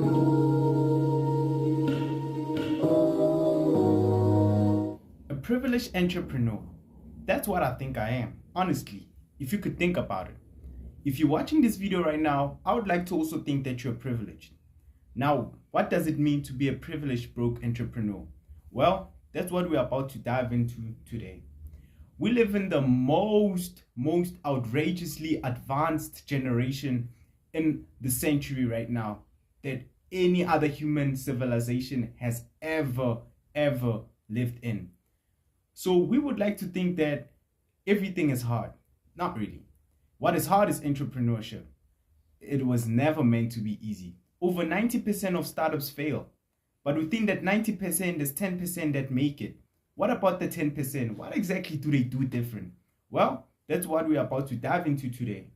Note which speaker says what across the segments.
Speaker 1: A privileged entrepreneur. That's what I think I am, honestly, if you could think about it. If you're watching this video right now, I would like to also think that you're privileged. Now, what does it mean to be a privileged broke entrepreneur? Well, that's what we're about to dive into today. We live in the most outrageously advanced generation in the century right now that any other human civilization has ever lived in. So we would like to think that everything is hard. Not really. What is hard is entrepreneurship. It was never meant to be easy. Over 90% of startups fail. But we think that 90% is 10% that make it. What about the 10%? What exactly do they do different? Well, that's what we're about to dive into today.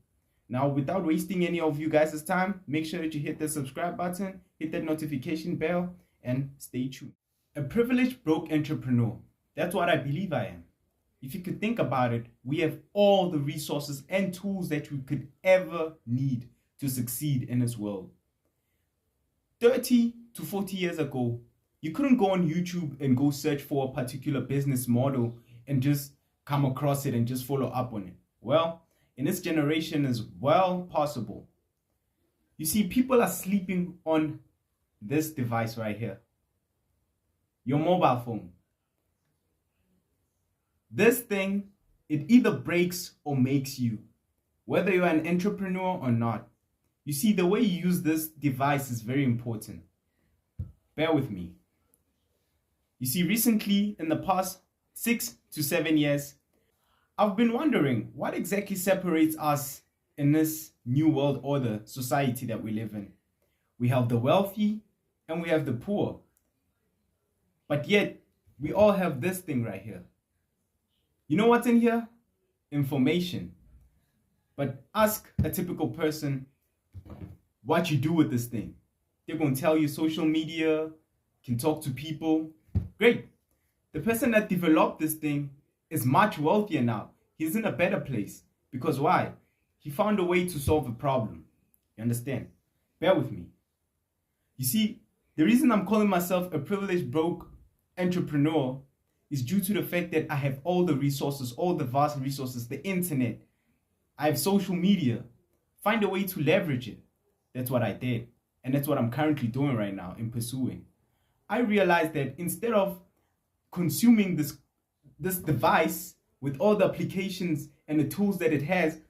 Speaker 1: Now, without wasting any of you guys' time, make sure that you hit the subscribe button, hit that notification bell, and stay tuned. A privileged broke entrepreneur. That's what I believe I am. If you could think about it, we have all the resources and tools that we could ever need to succeed in this world. 30 to 40 years ago, you couldn't go on YouTube and go search for a particular business model and just come across it and just follow up on it. Well, in this generation is well possible. You see, people are sleeping on this device right here, your mobile phone. This thing, it either breaks or makes you, whether you're an entrepreneur or not. You see, the way you use this device is very important. Bear with me. You see, recently, in the past 6 to 7 years, I've been wondering what exactly separates us in this new world order society that we live in. We have the wealthy and we have the poor. But yet, we all have this thing right here. You know what's in here? Information. But ask a typical person what you do with this thing. They're going to tell you social media, can talk to people. Great. The person that developed this thing is much wealthier now. He's in a better place. Because why? He found a way to solve a problem. You understand? Bear with me. You see, the reason I'm calling myself a privileged broke entrepreneur is due to the fact that I have all the resources, all the vast resources, the internet. I have social media. Find a way to leverage it. That's what I did. And that's what I'm currently doing right now in pursuing. I realized that instead of consuming this device with all the applications and the tools that it has,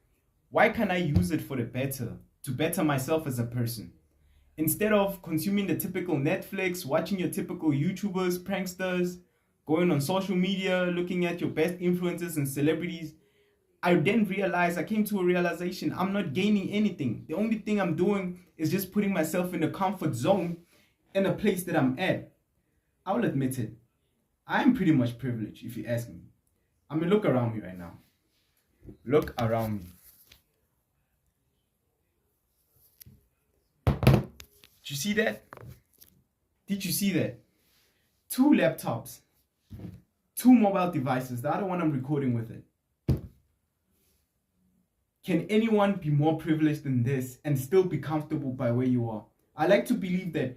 Speaker 1: why can't I use it for the better, to better myself as a person? Instead of consuming the typical Netflix, watching your typical YouTubers, pranksters, going on social media, looking at your best influencers and celebrities, I then realized, I came to a realization, I'm not gaining anything. The only thing I'm doing is just putting myself in a comfort zone in a place that I'm at. I will admit it. I am pretty much privileged, if you ask me. I mean, look around me right now. Look around me. Did you see that? Did you see that? 2 laptops, 2 mobile devices. The other one I'm recording with it. Can anyone be more privileged than this and still be comfortable by where you are? I like to believe that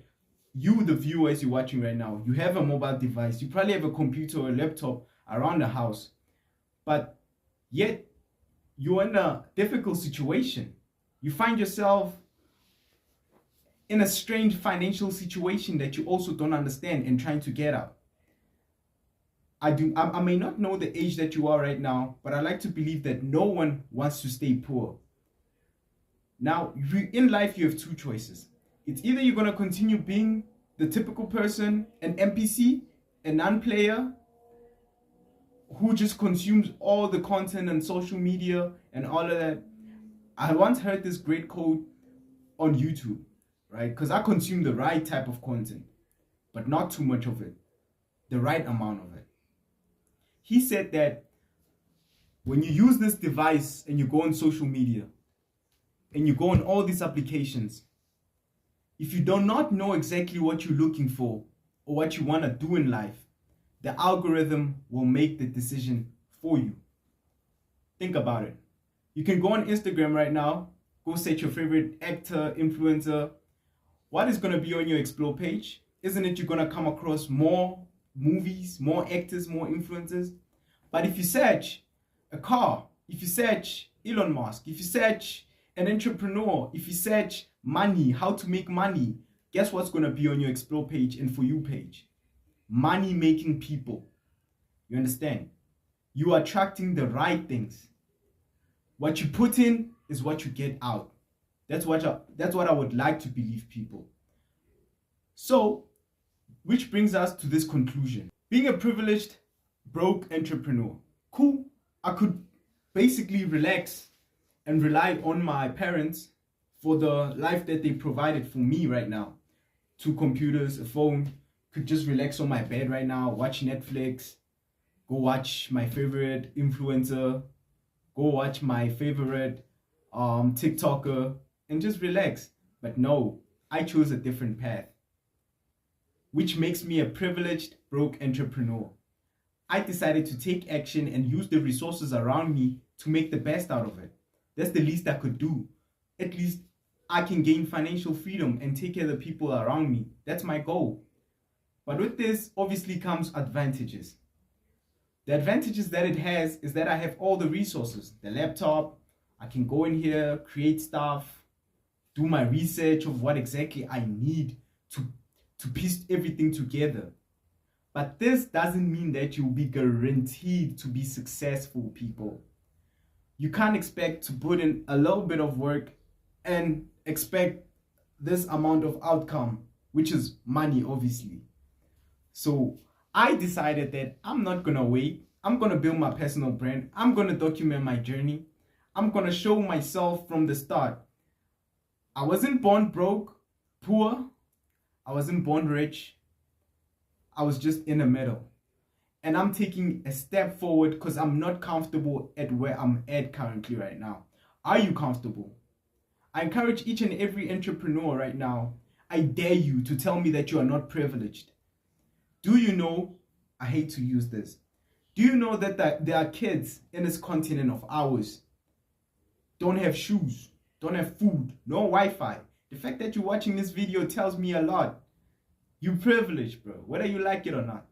Speaker 1: you, the viewers you're watching right now, you have a mobile device. You probably have a computer or a laptop around the house. But yet, you're in a difficult situation. You find yourself in a strange financial situation that you also don't understand and trying to get out. I may not know the age that you are right now, but I like to believe that no one wants to stay poor. Now, in life, you have 2 choices. It's either you're going to continue being the typical person, an NPC, a non-player, who just consumes all the content on social media and all of that. I once heard this great quote on YouTube, right? Because I consume the right type of content, but not too much of it, the right amount of it. He said that when you use this device and you go on social media and you go on all these applications, if you do not know exactly what you're looking for or what you want to do in life, the algorithm will make the decision for you. Think about it. You can go on Instagram right now, go search your favorite actor, influencer, what is going to be on your explore page? Isn't it you're going to come across more movies, more actors, more influencers? But if you search a car, if you search Elon Musk, if you search an entrepreneur, if you search money, how to make money, guess what's going to be on your explore page and for you page? Money making people. You understand? You are attracting the right things. What you put in is what you get out. That's what I would like to believe, people. So, which brings us to this conclusion. Being a privileged, broke entrepreneur. Cool. I could basically relax and rely on my parents for the life that they provided for me right now. 2 computers, a phone, could just relax on my bed right now, watch Netflix, go watch my favorite influencer, go watch my favorite TikToker, and just relax. But no, I chose a different path, which makes me a privileged, broke entrepreneur. I decided to take action and use the resources around me to make the best out of it. That's the least I could do. At least I can gain financial freedom and take care of the people around me. That's my goal. But with this, obviously comes advantages. The advantages that it has is that I have all the resources. The laptop, I can go in here, create stuff, do my research of what exactly I need to piece everything together. But this doesn't mean that you'll be guaranteed to be successful, people. You can't expect to put in a little bit of work and expect this amount of outcome, which is money, obviously. So I decided that I'm not gonna wait. I'm gonna build my personal brand. I'm gonna document my journey. I'm gonna show myself from the start. I wasn't born broke, poor. I wasn't born rich. I was just in the middle. And I'm taking a step forward because I'm not comfortable at where I'm at currently right now. Are you comfortable? I encourage each and every entrepreneur right now. I dare you to tell me that you are not privileged. Do you know, I hate to use this, do you know that there are kids in this continent of ours don't have shoes, don't have food, no Wi-Fi? The fact that you're watching this video tells me a lot. You're privileged, bro, whether you like it or not.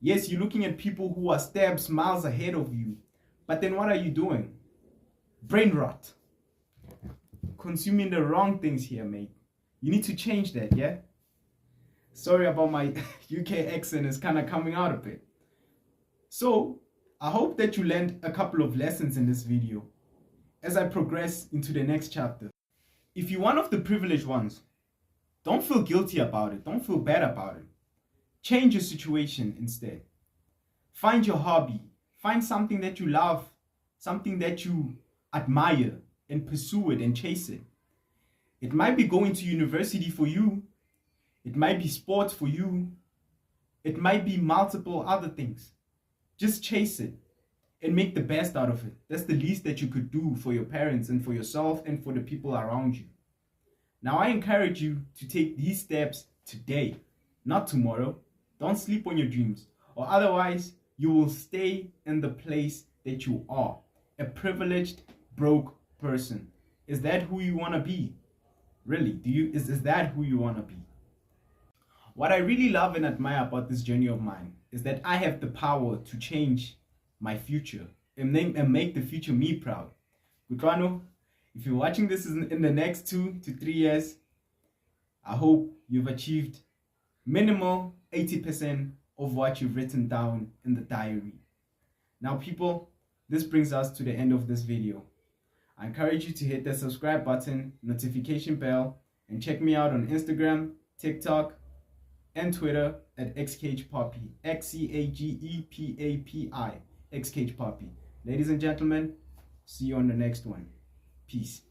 Speaker 1: Yes, you're looking at people who are steps miles ahead of you, but then what are you doing? Brain rot. Consuming the wrong things here, mate. You need to change that, yeah? Sorry about my UK accent, is kind of coming out a bit. So, I hope that you learned a couple of lessons in this video as I progress into the next chapter. If you're one of the privileged ones, don't feel guilty about it. Don't feel bad about it. Change your situation instead. Find your hobby. Find something that you love, something that you admire, and pursue it and chase it. It might be going to university for you. It might be sports for you. It might be multiple other things. Just chase it and make the best out of it. That's the least that you could do for your parents and for yourself and for the people around you. Now, I encourage you to take these steps today, not tomorrow. Don't sleep on your dreams, or otherwise you will stay in the place that you are, a privileged, broke person. Is that who you want to be? Really, is that who you want to be? What I really love and admire about this journey of mine is that I have the power to change my future and make the future me proud. Kutlwano, if you're watching this in the next 2 to 3 years, I hope you've achieved minimal 80% of what you've written down in the diary. Now, people, this brings us to the end of this video. I encourage you to hit the subscribe button, notification bell, and check me out on Instagram, TikTok, and Twitter at XCagePoppy, XCAGEPAPI, XCagePoppy. Ladies and gentlemen, see you on the next one. Peace.